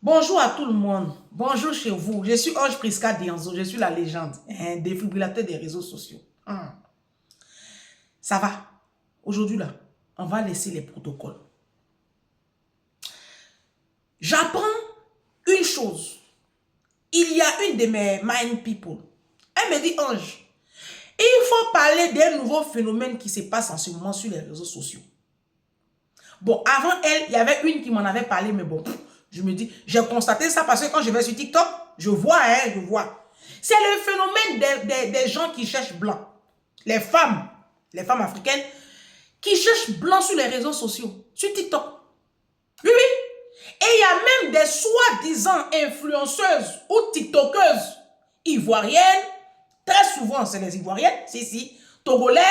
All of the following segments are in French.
Bonjour à tout le monde. Bonjour chez vous. Je suis Ange Prisca Dianzo. Je suis la légende, un défibrillateur des réseaux sociaux. Ça va. Aujourd'hui, là, on va laisser les protocoles. J'apprends une chose. Il y a une de mes mind people. Elle me dit, Ange, il faut parler d'un nouveau phénomène qui se passe en ce moment sur les réseaux sociaux. Bon, avant elle, il y avait une qui m'en avait parlé, mais bon, je me dis, j'ai constaté ça parce que quand je vais sur TikTok, je vois. C'est le phénomène des gens qui cherchent blanc. Les femmes africaines qui cherchent blanc sur les réseaux sociaux, sur TikTok. Oui, oui. Et il y a même des soi-disant influenceuses ou TikTokeuses ivoiriennes, très souvent c'est les ivoiriennes, si, togolaises,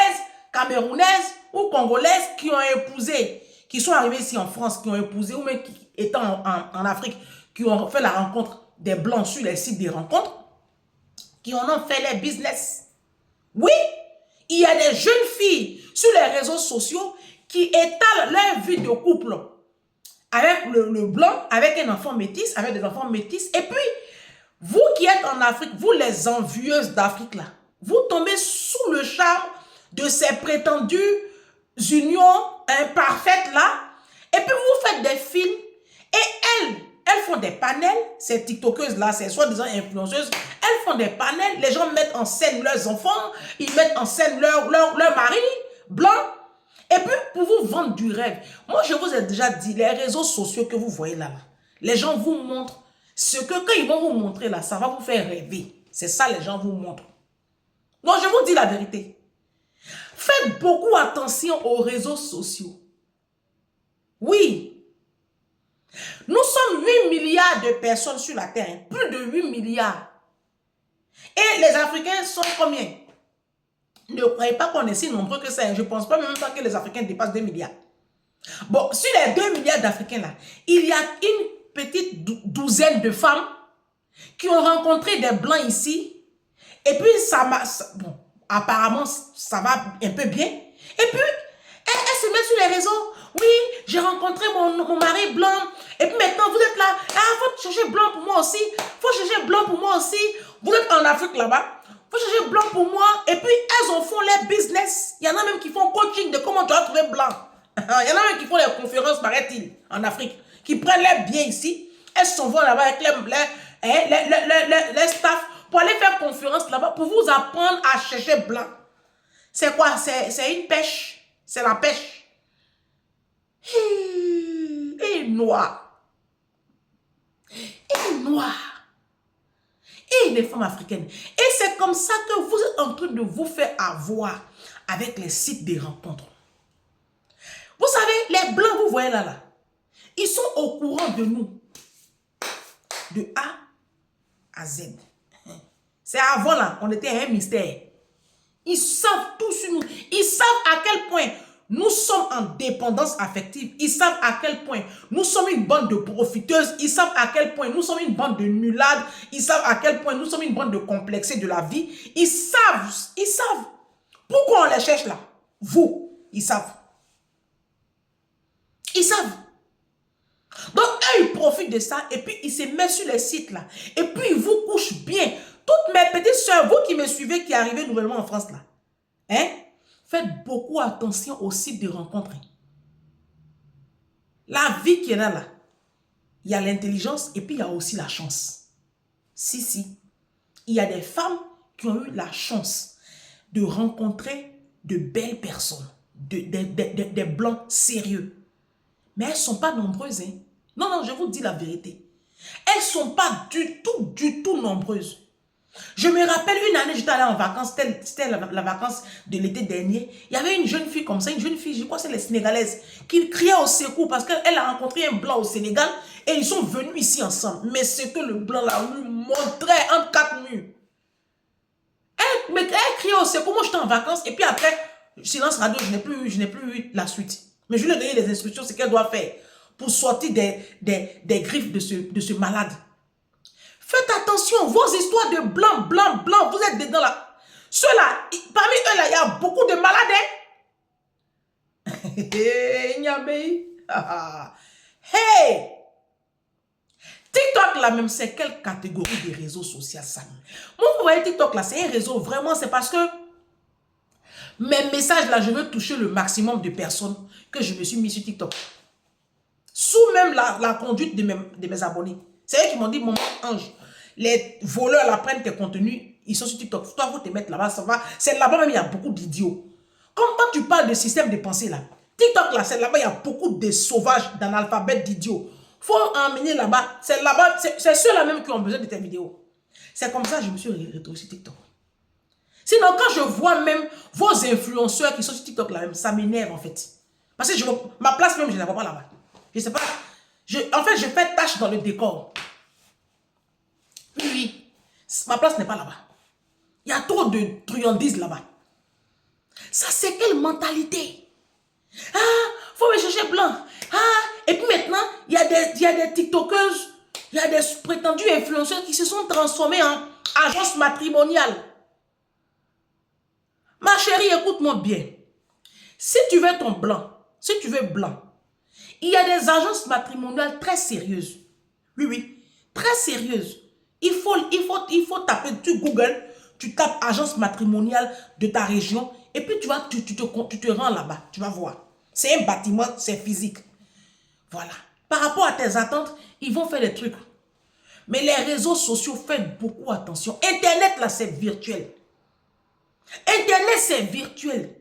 camerounaises ou congolaises qui ont épousé, qui sont arrivées ici en France, qui ont épousé ou même qui étant en Afrique, qui ont fait la rencontre des blancs sur les sites des rencontres, qui en ont fait les business. Oui, il y a des jeunes filles sur les réseaux sociaux qui étalent leur vie de couple avec le blanc, avec un enfant métis, avec des enfants métis. Et puis, vous qui êtes en Afrique, vous les envieuses d'Afrique là, vous tombez sous le charme de ces prétendues unions imparfaites là. Et puis, vous faites des films et elles font des panels, ces TikTokeuses là, ces soi-disant influenceuses, elles font des panels, les gens mettent en scène leurs enfants, ils mettent en scène leur mari blanc. Et puis, pour vous vendre du rêve, moi, je vous ai déjà dit, les réseaux sociaux que vous voyez là, les gens vous montrent ce que, quand ils vont vous montrer là, ça va vous faire rêver. C'est ça, les gens vous montrent. Donc, je vous dis la vérité. Faites beaucoup attention aux réseaux sociaux. Oui. Nous sommes 8 milliards de personnes sur la Terre. Plus de 8 milliards. Et les Africains sont combien? Ne croyez pas qu'on est si nombreux que ça. Je ne pense pas même pas que les Africains dépassent 2 milliards. Bon, sur les 2 milliards d'Africains là, il y a une petite douzaine de femmes qui ont rencontré des blancs ici. Et puis, bon, apparemment, ça va un peu bien. Et puis, elle se met sur les réseaux. Oui, j'ai rencontré mon mari blanc. Et puis maintenant, vous êtes là. Ah, faut chercher blanc pour moi aussi. Faut chercher blanc pour moi aussi. Vous êtes en Afrique là-bas. Faut chercher blanc pour moi. Et puis, elles en font leur business. Il y en a même qui font coaching de comment tu vas trouver blanc. Il y en a même qui font les conférences, paraît-il, en Afrique. Qui prennent leurs biens ici. Elles s'en vont là-bas avec les staff pour aller faire conférence là-bas pour vous apprendre à chercher blanc. C'est quoi? C'est une pêche. C'est la pêche. Et noir. Et noir. Et les femmes africaines. Et c'est comme ça que vous êtes en train de vous faire avoir avec les sites de rencontres. Vous savez, les blancs, vous voyez là, ils sont au courant de nous. De A à Z. C'est avant là, on était un mystère. Ils savent tout sur nous. Ils savent à quel point nous sommes en dépendance affective. Ils savent à quel point nous sommes une bande de profiteuses. Ils savent à quel point nous sommes une bande de nulades. Ils savent à quel point nous sommes une bande de complexés de la vie. Ils savent. Ils savent. Pourquoi on les cherche là? Vous, ils savent. Ils savent. Donc, eux, ils profitent de ça et puis ils se mettent sur les sites là. Et puis, ils vous couchent bien. Toutes mes petites soeurs, vous qui me suivez, qui arrivez nouvellement en France là, hein, faites beaucoup attention aux sites de rencontres. La vie qui est là, il y a l'intelligence et puis il y a aussi la chance. Si. Il y a des femmes qui ont eu la chance de rencontrer de belles personnes, des blancs sérieux. Mais elles ne sont pas nombreuses. Hein. Non, je vous dis la vérité. Elles ne sont pas du tout nombreuses. Je me rappelle une année, j'étais allée en vacances, c'était la vacance de l'été dernier. Il y avait une jeune fille comme ça, une jeune fille, je crois que c'est les Sénégalaises, qui criait au secours parce qu'elle a rencontré un blanc au Sénégal et ils sont venus ici ensemble. Mais ce que le blanc là lui montrait entre 4 murs. Elle criait au secours, moi j'étais en vacances et puis après, silence radio, je n'ai plus eu la suite. Mais je lui ai donné les instructions, ce qu'elle doit faire pour sortir des griffes de ce malade. Faites attention, vos histoires de blanc, vous êtes dedans là. Ceux-là, parmi eux là, il y a beaucoup de malades. Hey! là même, c'est quelle catégorie de réseaux sociaux ça? Moi, vous voyez TikTok là, c'est un réseau, vraiment, c'est parce que mes messages là, je veux toucher le maximum de personnes que je me suis mis sur TikTok. Sous même la conduite de mes abonnés. C'est eux qui m'ont dit, mon ange, les voleurs là prennent tes contenus, ils sont sur TikTok. Toi, vous te mettre là-bas, ça va. C'est là-bas même, il y a beaucoup d'idiots. Comme quand tu parles de système de pensée là, TikTok là, c'est là-bas, il y a beaucoup de sauvages, d'analphabètes, d'idiots. Faut emmener là-bas, c'est là-bas, c'est ceux-là même qui ont besoin de tes vidéos. C'est comme ça que je me suis retrouvé sur TikTok. Sinon, quand je vois même vos influenceurs qui sont sur TikTok là même, ça m'énerve en fait. Parce que ma place même, je ne la vois pas là-bas. Je sais pas. En fait, je fais tâche dans le décor. Oui, ma place n'est pas là-bas. Il y a trop de truandises là-bas. Ça, c'est quelle mentalité? Ah, faut me chercher blanc. Ah, et puis maintenant, il y a des TikTokeuses, il y a des prétendus influenceurs qui se sont transformés en agences matrimoniales. Ma chérie, écoute-moi bien. Si tu veux ton blanc, si tu veux blanc, il y a des agences matrimoniales très sérieuses. Oui, oui, très sérieuses. Il faut taper, tu Google, tu tapes agence matrimoniale de ta région et puis tu te rends là-bas, tu vas voir. C'est un bâtiment, c'est physique. Voilà. Par rapport à tes attentes, ils vont faire des trucs. Mais les réseaux sociaux, faites beaucoup attention. Internet, là, c'est virtuel. Internet, c'est virtuel.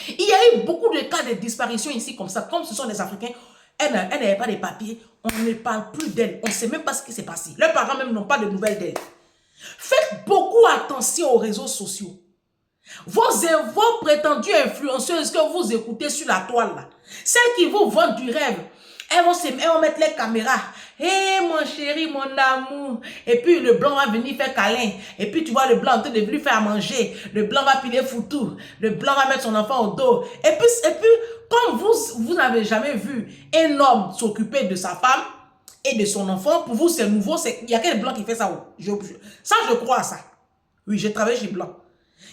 Il y a eu beaucoup de cas de disparition ici comme ça. Comme ce sont des Africains, elle n'avait pas de papiers. On ne parle plus d'elle. On ne sait même pas ce qui s'est passé. Leurs parents même n'ont pas de nouvelles d'elle. Faites beaucoup attention aux réseaux sociaux. Vos prétendues influenceuses que vous écoutez sur la toile, là, celles qui vous vendent du rêve, elles vont mettre les caméras. Hé, mon chéri, mon amour. Et puis le blanc va venir faire câlin. Et puis tu vois le blanc en train de venir faire à manger. Le blanc va piler foutu. Le blanc va mettre son enfant au dos. Et puis comme vous n'avez jamais vu un homme s'occuper de sa femme et de son enfant, pour vous c'est nouveau. Il n'y a que le blanc qui fait ça. Ça, je crois à ça. Oui, j'ai travaillé chez Blanc.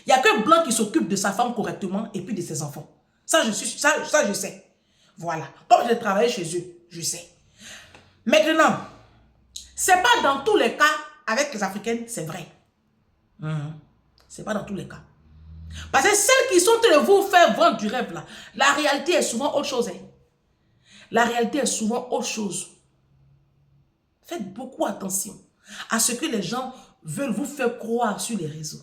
Il n'y a que Blanc qui s'occupe de sa femme correctement et puis de ses enfants. Ça, je sais. Voilà. Comme j'ai travaillé chez eux, je sais. Maintenant, c'est pas dans tous les cas avec les Africaines, c'est vrai. C'est pas dans tous les cas. Parce que celles qui sont en train de vous faire vendre du rêve là, la réalité est souvent autre chose. Hein. La réalité est souvent autre chose. Faites beaucoup attention à ce que les gens veulent vous faire croire sur les réseaux.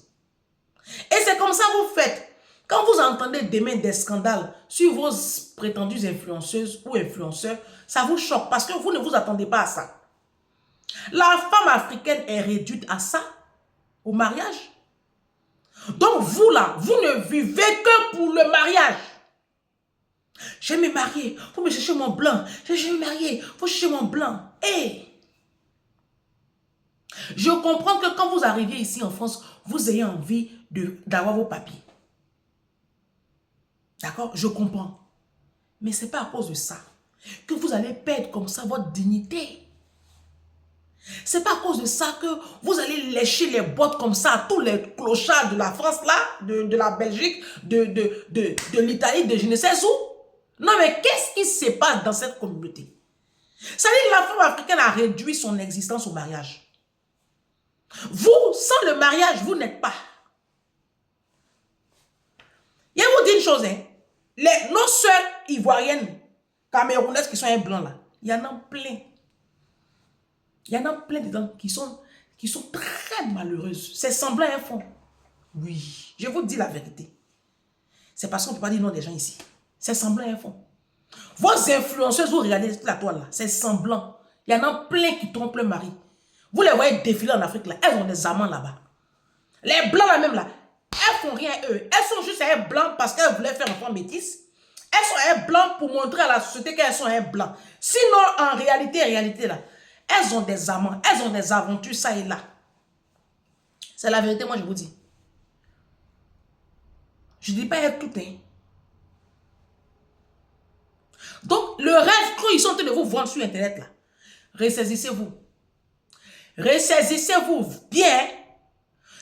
Et c'est comme ça que vous faites. Quand vous entendez demain des scandales sur vos prétendues influenceuses ou influenceurs, ça vous choque parce que vous ne vous attendez pas à ça. La femme africaine est réduite à ça, au mariage. Donc vous là, vous ne vivez que pour le mariage. Je vais me marier, il faut me chercher mon blanc. Je vais me marier, il faut chercher mon blanc. Hey! Je comprends que quand vous arrivez ici en France, vous ayez envie d'avoir vos papiers. D'accord? Je comprends. Mais ce n'est pas à cause de ça que vous allez perdre comme ça votre dignité. Ce n'est pas à cause de ça que vous allez lécher les bottes comme ça à tous les clochards de la France là, de la Belgique, de l'Italie, de je ne sais où. Non mais qu'est-ce qui se passe dans cette communauté? Ça veut dire que la femme africaine a réduit son existence au mariage. Vous, sans le mariage, vous n'êtes pas. Je vais vous dire une chose, hein. Nos soeurs ivoiriennes, camerounaises qui sont un blanc là, il y en a plein. Il y en a plein dedans qui sont très malheureuses. C'est semblant un fond. Oui, je vous dis la vérité. C'est parce qu'on ne peut pas dire non des gens ici. C'est semblant un fond. Vos influenceuses, vous regardez toute la toile là, c'est semblant. Il y en a plein qui trompent le mari. Vous les voyez défiler en Afrique là, elles ont des amants là-bas. Les blancs là même là, elles font rien eux. Elles sont juste un blanc parce qu'elles voulaient faire un enfant métis. Elles sont un blanc pour montrer à la société qu'elles sont un blanc. Sinon, en réalité là, elles ont des amants, elles ont des aventures ça et là. C'est la vérité, moi je vous dis. Je ne dis pas être tout, hein. Donc, le rêve qu'ils sont en train de vous vendre sur Internet là, ressaisissez-vous. Ressaisissez-vous bien.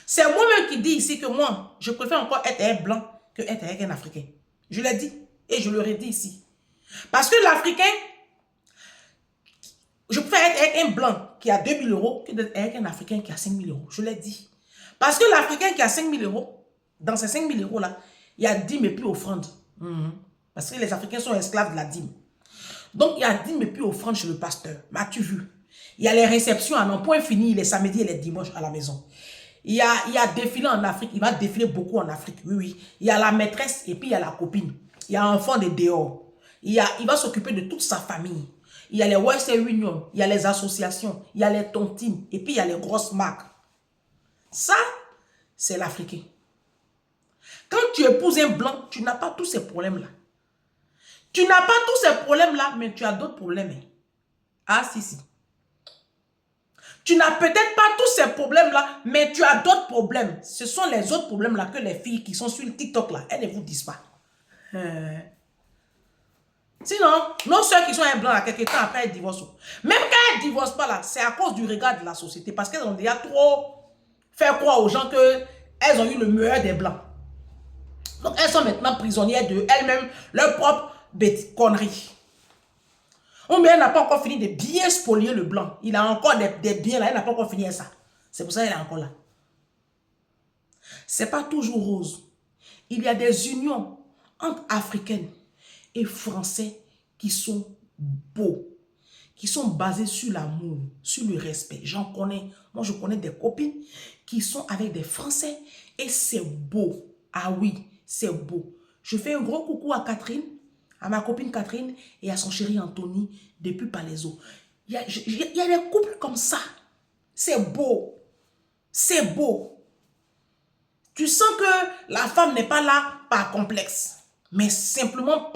C'est moi-même qui dis ici que moi, je préfère encore être un blanc que être avec un Africain. Je l'ai dit et je le redis ici. Parce que l'Africain, Je préfère être avec un blanc qui a 2 000 euros que d'être avec un Africain qui a 5 000 euros. Je l'ai dit. Parce que l'Africain qui a 5 000 euros, dans ces 5 000 euros là, il y a dîme et puis offrande. Parce que les Africains sont esclaves de la dîme. Donc, il y a dîme et puis offrande chez le pasteur. M'as-tu vu? Il y a les réceptions à non point fini les samedis et les dimanches à la maison. Il y a défilé en Afrique. Il va défiler beaucoup en Afrique. Oui, oui. Il y a la maîtresse et puis il y a la copine. Il y a un enfant de dehors. Il va s'occuper de toute sa famille. Il y a les Western Union. Il y a les associations. Il y a les tontines. Et puis il y a les grosses marques. Ça, c'est l'Africain. Quand tu épouses un blanc, tu n'as pas tous ces problèmes-là. Tu n'as pas tous ces problèmes-là, mais tu as d'autres problèmes. Ah, si, si. Tu n'as peut-être pas tous ces problèmes-là, mais tu as d'autres problèmes. Ce sont les autres problèmes-là que les filles qui sont sur le TikTok-là, elles ne vous disent pas. Sinon, nos soeurs qui sont un blanc, à quelques temps après, elles divorcent. Même quand elles ne divorcent pas, là, c'est à cause du regard de la société. Parce qu'elles ont déjà trop fait croire aux gens qu'elles ont eu le meilleur des blancs. Donc, elles sont maintenant prisonnières de elles-mêmes, leur propre connerie. Ou bien elle n'a pas encore fini de bien spolier le blanc. Il a encore des biens là, elle n'a pas encore fini ça. C'est pour ça qu'elle est encore là. Ce n'est pas toujours rose. Il y a des unions entre Africaines et Français qui sont beaux, qui sont basés sur l'amour, sur le respect. J'en connais, moi je connais des copines qui sont avec des Français et c'est beau. Ah oui, c'est beau. Je fais un gros coucou à Catherine, à ma copine Catherine et à son chéri Anthony depuis Palaiso. Il y a des couples comme ça. C'est beau. C'est beau. Tu sens que la femme n'est pas là par complexe, mais simplement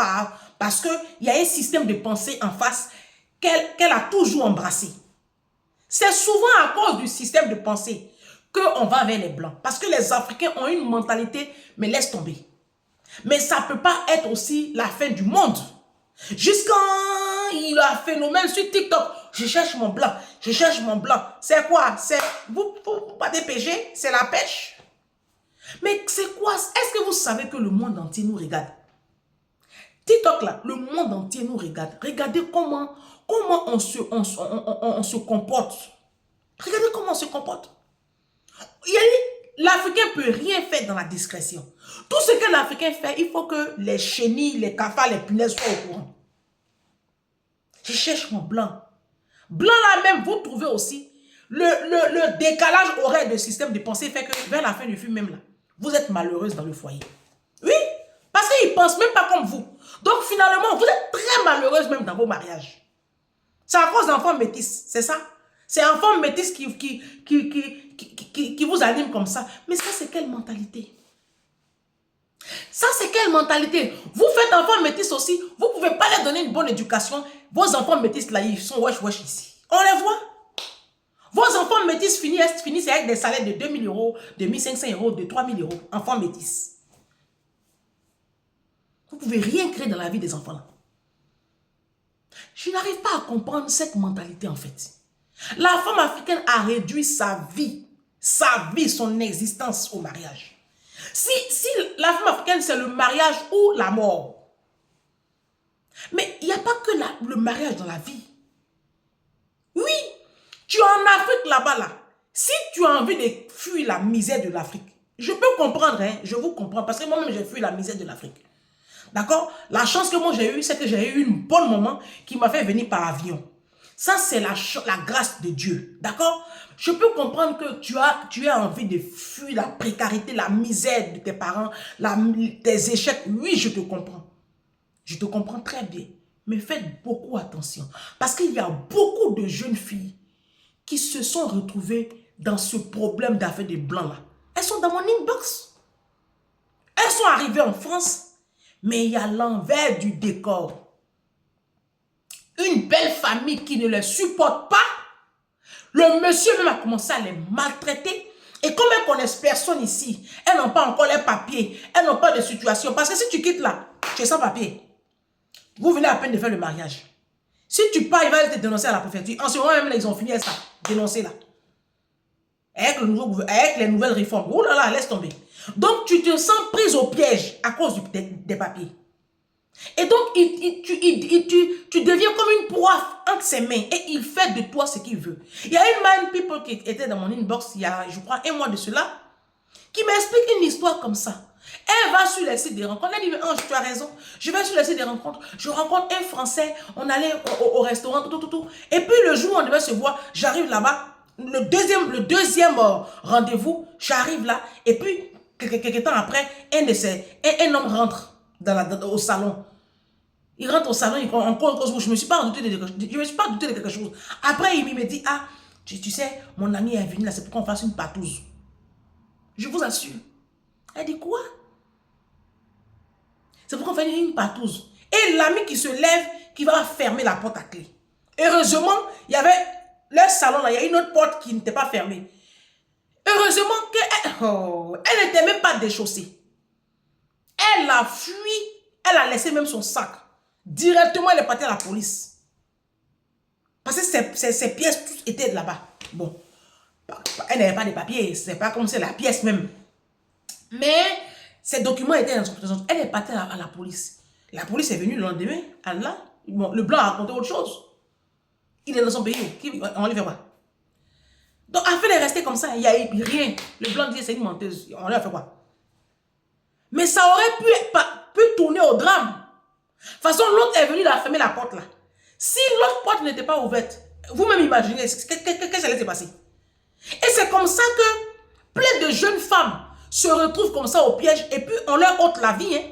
parce qu'il y a un système de pensée en face qu'elle a toujours embrassé. C'est souvent à cause du système de pensée qu'on va vers les Blancs. Parce que les Africains ont une mentalité, mais laisse tomber. Mais ça ne peut pas être aussi la fin du monde. Jusqu'à il y a un phénomène sur TikTok. Je cherche mon blanc. Je cherche mon blanc. C'est quoi? C'est vous pas des PG? C'est la pêche? Mais c'est quoi? Est-ce que vous savez que le monde entier nous regarde? TikTok là, le monde entier nous regarde. Regardez comment on se comporte. Regardez comment on se comporte. L'Africain ne peut rien faire dans la discrétion. Tout ce que l'Africain fait, il faut que les chenilles, les cafards, les punaises soient au courant. Je cherche mon blanc. Blanc là même, vous trouvez aussi le décalage horaire de système de pensée fait que vers la fin du film même là, vous êtes malheureuse dans le foyer. Oui, parce qu'ils ne pensent même pas comme vous. Donc finalement, vous êtes très malheureuse même dans vos mariages. C'est à cause d'enfants métis, c'est ça? C'est enfants métis qui vous animent comme ça. Mais ça, c'est quelle mentalité? Ça, c'est quelle mentalité? Vous faites enfants métis aussi, vous ne pouvez pas leur donner une bonne éducation. Vos enfants métis là, ils sont wesh ici. On les voit. Vos enfants métis finissent avec des salaires de 2 000 euros, de 1 500 euros, de 3 000 euros. Enfants métis. Vous ne pouvez rien créer dans la vie des enfants là. Je n'arrive pas à comprendre cette mentalité en fait. La femme africaine a réduit sa vie, son existence au mariage. Si la femme africaine, c'est le mariage ou la mort. Mais il n'y a pas que le mariage dans la vie. Oui, tu es en Afrique là-bas, là. Si tu as envie de fuir la misère de l'Afrique, je peux comprendre, hein, je vous comprends, parce que moi-même, j'ai fui la misère de l'Afrique. D'accord? La chance que moi j'ai eue, c'est que j'ai eu une bonne maman qui m'a fait venir par avion. Ça, c'est la grâce de Dieu. D'accord? Je peux comprendre que tu as envie de fuir la précarité, la misère de tes parents, tes échecs. Oui, je te comprends. Je te comprends très bien. Mais faites beaucoup attention. Parce qu'il y a beaucoup de jeunes filles qui se sont retrouvées dans ce problème d'affaires de blanc là. Elles sont dans mon inbox. Elles sont arrivées en France. Mais il y a l'envers du décor. Une belle famille qui ne les supporte pas. Le monsieur même a commencé à les maltraiter. Et comme elles ne connaissent personne ici, elles n'ont pas encore les papiers, elles n'ont pas de situation. Parce que si tu quittes là, tu es sans papier. Vous venez à peine de faire le mariage. Si tu pars, il va te dénoncer à la préfecture. En ce moment même, là, ils ont fini à ça. Dénoncer là. Avec les nouvelles réformes. Oh là là, laisse tomber. Donc, tu te sens prise au piège à cause des papiers. Et donc, tu deviens comme une proie entre ses mains et il fait de toi ce qu'il veut. Il y a une mind people qui était dans mon inbox il y a, je crois, un mois de cela, qui m'explique une histoire comme ça. Elle va sur les sites des rencontres. Elle dit, Ange, tu as raison. Je vais sur les sites des rencontres. Je rencontre un Français. On allait au restaurant, tout. Et puis le jour où on devait se voir, j'arrive là-bas. Le deuxième rendez-vous, j'arrive là. Et puis, quelques temps après, un homme rentre au salon. Il rentre au salon, je me suis pas douté de quelque chose. Après, il me dit, ah, tu sais, mon ami est venu là, c'est pour qu'on fasse une patouze. Je vous assure. Elle dit quoi? C'est pour qu'on fasse une patouze. Et l'ami qui se lève, qui va fermer la porte à clé. Heureusement, il y avait leur salon là, il y a une autre porte qui n'était pas fermée. Heureusement qu'elle n'était même pas déchaussée. Elle a fui, elle a laissé même son sac. Directement, elle est partie à la police. Parce que ses pièces toutes étaient là-bas. Bon, elle n'avait pas de papiers, c'est pas comme c'est la pièce même. Mais ses documents étaient dans son présence. Elle est partie à la police. La police est venue le lendemain. Allah, bon, le blanc a raconté autre chose. Il est dans son pays. On lui fait quoi? Donc, afin de rester comme ça, il n'y a eu rien. Le blanc dit c'est une menteuse. On lui a fait quoi? Mais ça aurait pu tourner au drame. De toute façon, l'autre est venu fermer la porte là. Si l'autre porte n'était pas ouverte, vous-même imaginez qu'est-ce qui allait se passer. Et c'est comme ça que plein de jeunes femmes se retrouvent comme ça au piège et puis on leur ôte la vie. Hein.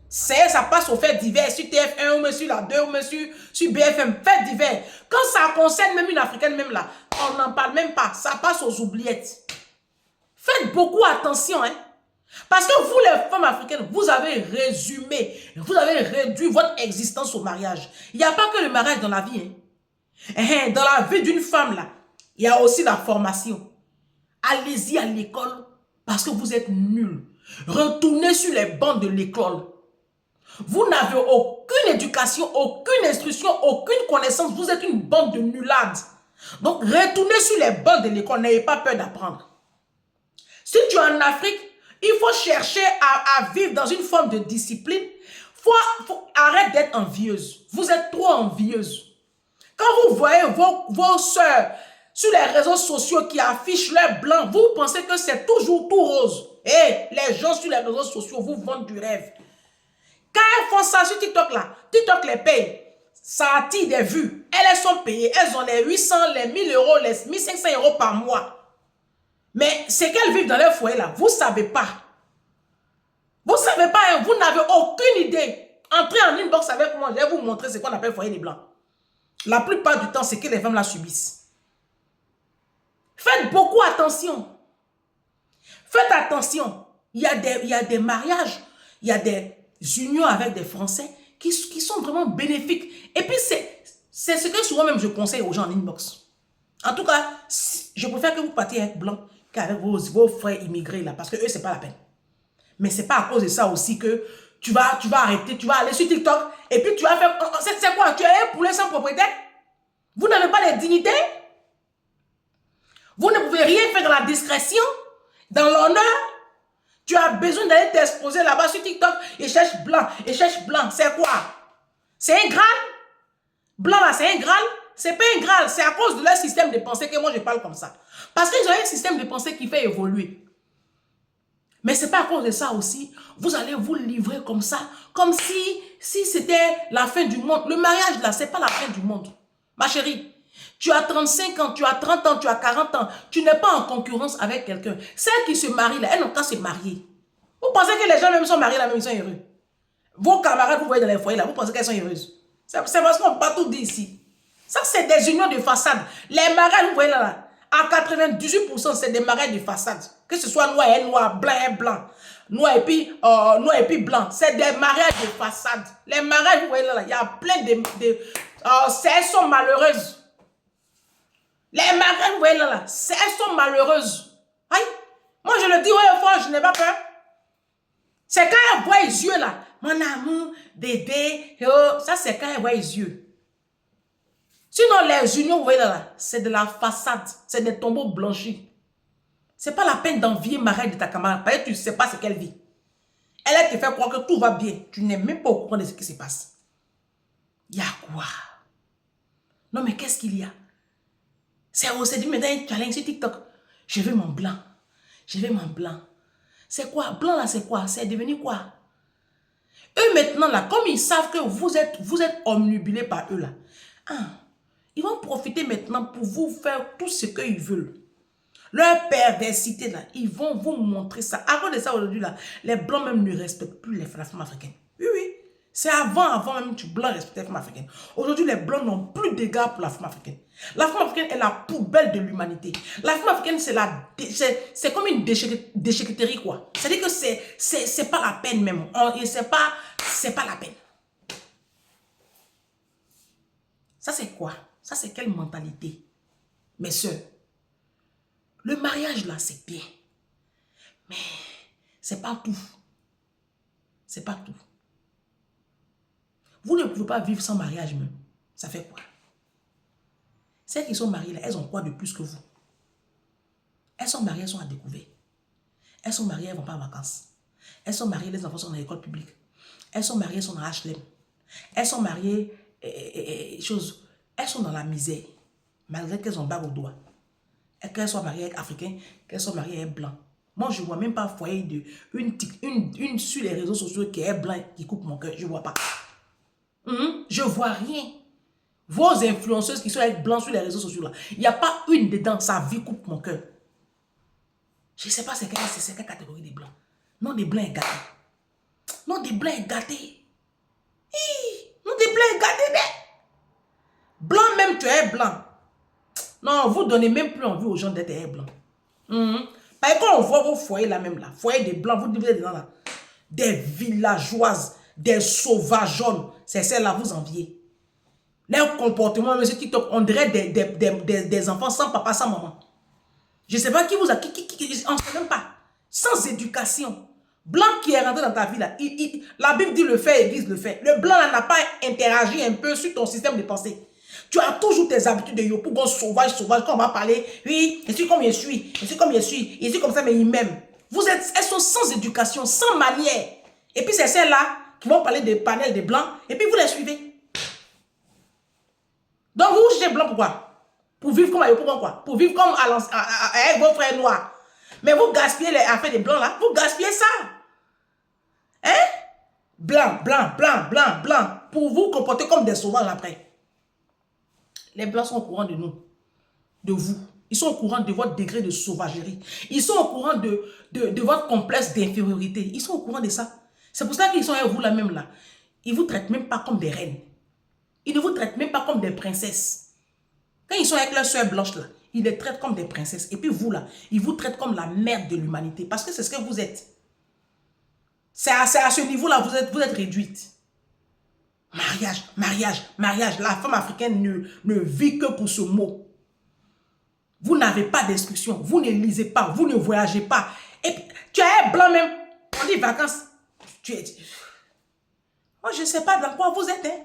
Ça passe aux faits divers sur TF1 ou sur la 2 ou sur BFM. Faits divers. Quand ça concerne même une Africaine, même là, on n'en parle même pas. Ça passe aux oubliettes. Faites beaucoup attention. Hein. Parce que vous, les femmes africaines, vous avez résumé, vous avez réduit votre existence au mariage. Il n'y a pas que le mariage dans la vie. Hein. Dans la vie d'une femme, là, il y a aussi la formation. Allez-y à l'école parce que vous êtes nuls. Retournez sur les bancs de l'école. Vous n'avez aucune éducation, aucune instruction, aucune connaissance. Vous êtes une bande de nullades. Donc, retournez sur les bancs de l'école. N'ayez pas peur d'apprendre. Si tu es en Afrique, il faut chercher à vivre dans une forme de discipline. Arrête d'être envieuse. Vous êtes trop envieuse. Quand vous voyez vos soeurs sur les réseaux sociaux qui affichent leur blanc, vous pensez que c'est toujours tout rose. Et les gens sur les réseaux sociaux vous vendent du rêve. Quand elles font ça sur TikTok là, TikTok les paye. Ça attire des vues. Elles sont payées. Elles ont les 800, les 1000 euros, les 1500 euros par mois. Mais c'est qu'elles vivent dans leur foyer là, vous ne savez pas. Vous ne savez pas, hein, vous n'avez aucune idée. Entrez en inbox avec moi, je vais vous montrer ce qu'on appelle foyer des blancs. La plupart du temps, c'est que les femmes la subissent. Faites beaucoup attention. Faites attention. Il y a des mariages, il y a des unions avec des Français qui sont vraiment bénéfiques. Et puis, c'est ce que souvent même je conseille aux gens en inbox. En tout cas, je préfère que vous partiez avec blanc qu'avec vos frères immigrés là, parce que eux, c'est pas la peine. Mais c'est pas à cause de ça aussi que tu vas arrêter, tu vas aller sur TikTok et puis tu vas faire... C'est quoi? Tu es un poulet sans propriétaire? Vous n'avez pas de dignité? Vous ne pouvez rien faire dans la discrétion, dans l'honneur? Tu as besoin d'aller t'exposer là-bas sur TikTok et cherche blanc, c'est quoi? C'est un Graal? Blanc là, c'est un Graal? C'est pas un Graal, c'est à cause de leur système de pensée que moi je parle comme ça. Parce qu'ils ont un système de pensée qui fait évoluer. Mais c'est pas à cause de ça aussi. Vous allez vous livrer comme ça, comme si c'était la fin du monde. Le mariage là, c'est pas la fin du monde. Ma chérie, tu as 35 ans, tu as 30 ans, tu as 40 ans. Tu n'es pas en concurrence avec quelqu'un. Celles qui se marient là, elles n'ont qu'à se marier. Vous pensez que les gens même sont mariés là, même ils sont heureux. Vos camarades, vous voyez dans les foyers là, vous pensez qu'elles sont heureuses. C'est parce qu'on ne peut pas tout dire ici. Ça, c'est des unions de façade. Les mariages, vous voyez là, à 98%, c'est des mariages de façade. Que ce soit noir et noir, blanc et blanc, noir et puis blanc. C'est des mariages de façade. Les mariages, vous voyez là, il y a plein elles sont malheureuses. Les mariages, vous voyez là, elles sont malheureuses. Aïe. Moi, je le dis, ouais, fois, je n'ai pas peur. C'est quand elles voient les yeux là, mon amour, bébé, oh, ça c'est quand elles voient les yeux. Sinon, les unions, vous voyez là, c'est de la façade, c'est des tombeaux blanchis. C'est pas la peine d'envier Marie de ta camarade, parce que tu ne sais pas ce qu'elle vit. Elle te fait croire que tout va bien. Tu n'es même pas au courant de ce qui se passe. Il y a quoi? Non, mais qu'est-ce qu'il y a? C'est dit maintenant un challenge sur TikTok. Je veux mon blanc. Je veux mon blanc. C'est quoi? Blanc là, c'est quoi? C'est devenu quoi? Eux maintenant là, comme ils savent que vous êtes omnibulés par eux là, ils vont profiter maintenant pour vous faire tout ce qu'ils veulent. Leur perversité là, ils vont vous montrer ça. À cause de ça aujourd'hui là, les blancs même ne respectent plus la femme africaine. Oui, oui. C'est avant même que les blancs respectaient la femme africaine. Aujourd'hui, les blancs n'ont plus d'égard pour la femme africaine. La femme africaine est la poubelle de l'humanité. La femme africaine, c'est comme une déchetterie, quoi. C'est-à-dire que c'est pas la peine même. C'est pas la peine. Ça, c'est quoi? Ça, c'est quelle mentalité? Mes soeurs, le mariage, là, c'est bien. Mais c'est pas tout. C'est pas tout. Vous ne pouvez pas vivre sans mariage même. Ça fait quoi? Celles qui sont mariées, là, elles ont quoi de plus que vous? Elles sont mariées, elles sont à découvert. Elles sont mariées, elles ne vont pas en vacances. Elles sont mariées, les enfants sont dans l'école publique. Elles sont mariées, elles sont dans HLM. Elles sont mariées, elles sont dans la misère. Malgré qu'elles ont barbe au doigt. Qu'elles soient mariées avec Africains, qu'elles soient mariées avec Blancs. Moi, je ne vois même pas foyer de une sur les réseaux sociaux qui est blanc, qui coupe mon cœur. Je ne vois pas. Je ne vois rien. Vos influenceuses qui sont avec Blancs sur les réseaux sociaux, là, il n'y a pas une dedans, sa vie coupe mon cœur. Je ne sais pas c'est quelle catégorie des Blancs. Non, des Blancs est gâté. Non, des Blancs est gâté. Non, des Blancs est gâté. Blanc même, tu es blanc. Non, vous ne donnez même plus envie aux gens d'être blancs. Parce que quand on voit vos foyers là même là, foyers des blancs, vous êtes dedans là, des villageoises, des sauvageonnes, c'est celles-là vous enviez. Leur comportement, monsieur TikTok, on dirait des enfants sans papa, sans maman. Je ne sais pas qui vous a, on ne sait même pas. Sans éducation. Blanc qui est rentré dans ta vie là, la Bible dit le fait, l'église le fait. Le blanc là n'a pas interagi un peu sur ton système de pensée. Tu as toujours tes habitudes de yopougon sauvage, quand on va parler. Oui, je suis comme je suis, je suis comme je suis, je suis comme ça, mais ils m'aiment. Elles sont sans éducation, sans manière. Et puis c'est celles-là qui vont parler des panels des blancs, et puis vous les suivez. Donc vous jugez blanc pourquoi? Pour vivre comme yopougon quoi? Pour vivre comme avec vos frères noirs. Mais vous gaspillez les affaires des blancs là, vous gaspillez ça. Hein? Blanc, blanc, blanc, blanc, blanc. Pour vous comporter comme des sauvages après. Les blancs sont au courant de nous, de vous. Ils sont au courant de votre degré de sauvagerie. Ils sont au courant de votre complexe d'infériorité. Ils sont au courant de ça. C'est pour ça qu'ils sont avec vous là même là. Ils ne vous traitent même pas comme des reines. Ils ne vous traitent même pas comme des princesses. Quand ils sont avec leurs soeurs blanches là, ils les traitent comme des princesses. Et puis vous là, ils vous traitent comme la merde de l'humanité. Parce que c'est ce que vous êtes. C'est à ce niveau-là, vous êtes réduite. Mariage, mariage, mariage. La femme africaine ne vit que pour ce mot. Vous n'avez pas d'instruction. Vous ne lisez pas. Vous ne voyagez pas. Et puis, tu es blanc même. On dit vacances. Moi, je ne sais pas dans quoi vous êtes. Hein?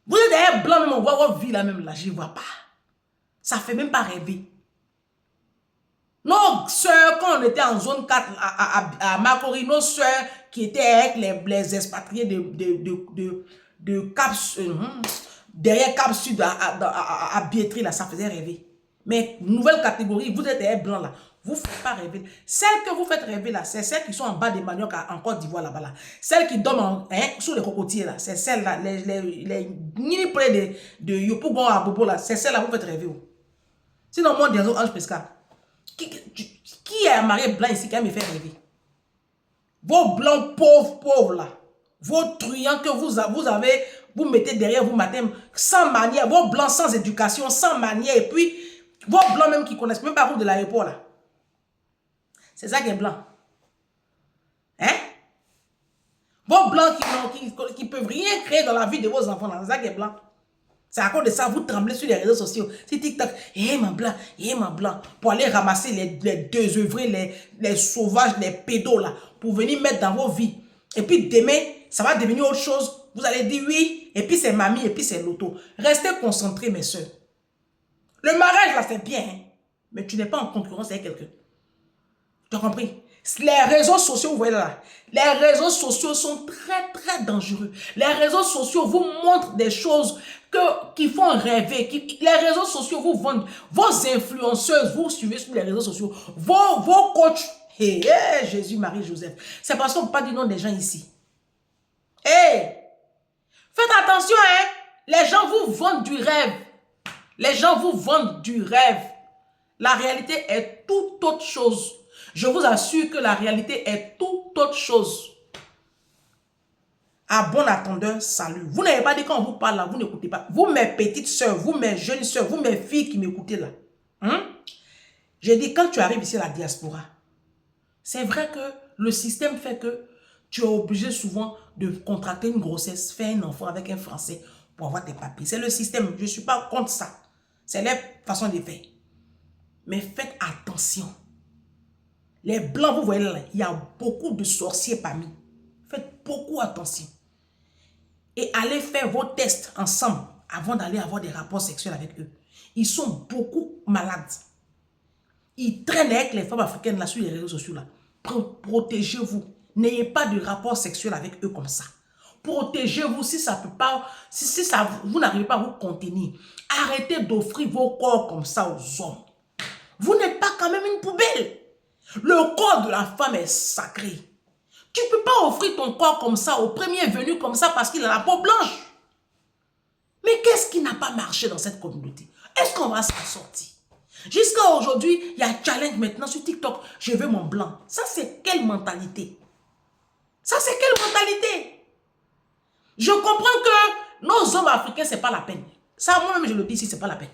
Vous êtes blanc même. On voit votre vie là même. Là, je ne vois pas. Ça ne fait même pas rêver. Nos soeurs, quand on était en zone 4 à Makori, nos soeurs qui étaient avec les expatriés de Cap, derrière Cap Sud à Biétry, là, ça faisait rêver. Mais nouvelle catégorie, vous êtes blanc là, vous ne faites pas rêver. Celles que vous faites rêver là, c'est celles qui sont en bas des maniocs en Côte d'Ivoire là-bas là. Celles qui dorment sous les cocotiers là, c'est celles là, les mini près de Yopougon à Bobo là, c'est celles là vous faites rêver. Sinon, moi, des autres anges pesca. Qui est marié blanc ici qui me fait rêver? Vos blancs pauvres là, vos truands que vous mettez derrière vous matin, sans manière, vos blancs sans éducation, sans manière, et puis vos blancs même qui connaissent même pas vous de l'aéroport là. C'est ça qui est blanc. Hein? Vos blancs qui peuvent rien créer dans la vie de vos enfants là, c'est ça qui est blanc. C'est à cause de ça, vous tremblez sur les réseaux sociaux. C'est TikTok. Mon blanc. Pour aller ramasser les désœuvrés, les sauvages, les pédos là. Pour venir mettre dans vos vies. Et puis demain, ça va devenir autre chose. Vous allez dire oui. Et puis c'est mamie, et puis c'est l'auto. Restez concentrés, mes soeurs. Le mariage là, c'est bien. Hein? Mais tu n'es pas en concurrence avec quelqu'un. Tu as compris? Les réseaux sociaux, vous voyez là, les réseaux sociaux sont très, très dangereux. Les réseaux sociaux vous montrent des choses qui font rêver. Les réseaux sociaux vous vendent. Vos influenceuses, vous suivez sur les réseaux sociaux. Vos coachs. Jésus, Marie, Joseph. C'est parce qu'on ne peut pas dire nom des gens ici. Faites attention, hein. Les gens vous vendent du rêve. Les gens vous vendent du rêve. La réalité est tout autre chose. Je vous assure que la réalité est tout autre chose. À bon attendeur, salut. Vous n'avez pas dit quand on vous parle là, vous n'écoutez pas. Vous, mes petites soeurs, vous, mes jeunes soeurs, vous, mes filles qui m'écoutez là. J'ai dit, quand tu arrives ici à la diaspora, c'est vrai que le système fait que tu es obligé souvent de contracter une grossesse, faire un enfant avec un Français pour avoir tes papiers. C'est le système. Je ne suis pas contre ça. C'est la façon de faire. Mais faites attention. Les blancs, vous voyez là, il y a beaucoup de sorciers parmi. Faites beaucoup attention. Et allez faire vos tests ensemble avant d'aller avoir des rapports sexuels avec eux. Ils sont beaucoup malades. Ils traînent avec les femmes africaines là sur les réseaux sociaux là. Protégez-vous. N'ayez pas de rapport sexuel avec eux comme ça. Protégez-vous si ça peut pas, vous n'arrivez pas à vous contenir. Arrêtez d'offrir vos corps comme ça aux hommes. Vous n'êtes pas quand même une poubelle. Le corps de la femme est sacré. Tu ne peux pas offrir ton corps comme ça au premier venu comme ça parce qu'il a la peau blanche. Mais qu'est-ce qui n'a pas marché dans cette communauté? Est-ce qu'on va s'en sortir? Jusqu'à aujourd'hui, il y a un challenge maintenant sur TikTok. Je veux mon blanc. Ça, c'est quelle mentalité? Ça, c'est quelle mentalité? Je comprends que nos hommes africains, ce n'est pas la peine. Ça, moi-même, je le dis ici, ce n'est pas la peine.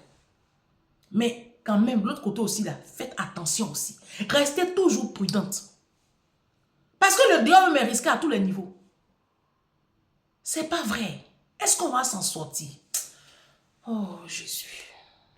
Mais quand même, de l'autre côté aussi, là, faites attention aussi. Restez toujours prudente. Parce que le diable est risqué à tous les niveaux. C'est pas vrai. Est-ce qu'on va s'en sortir? Oh, Jésus.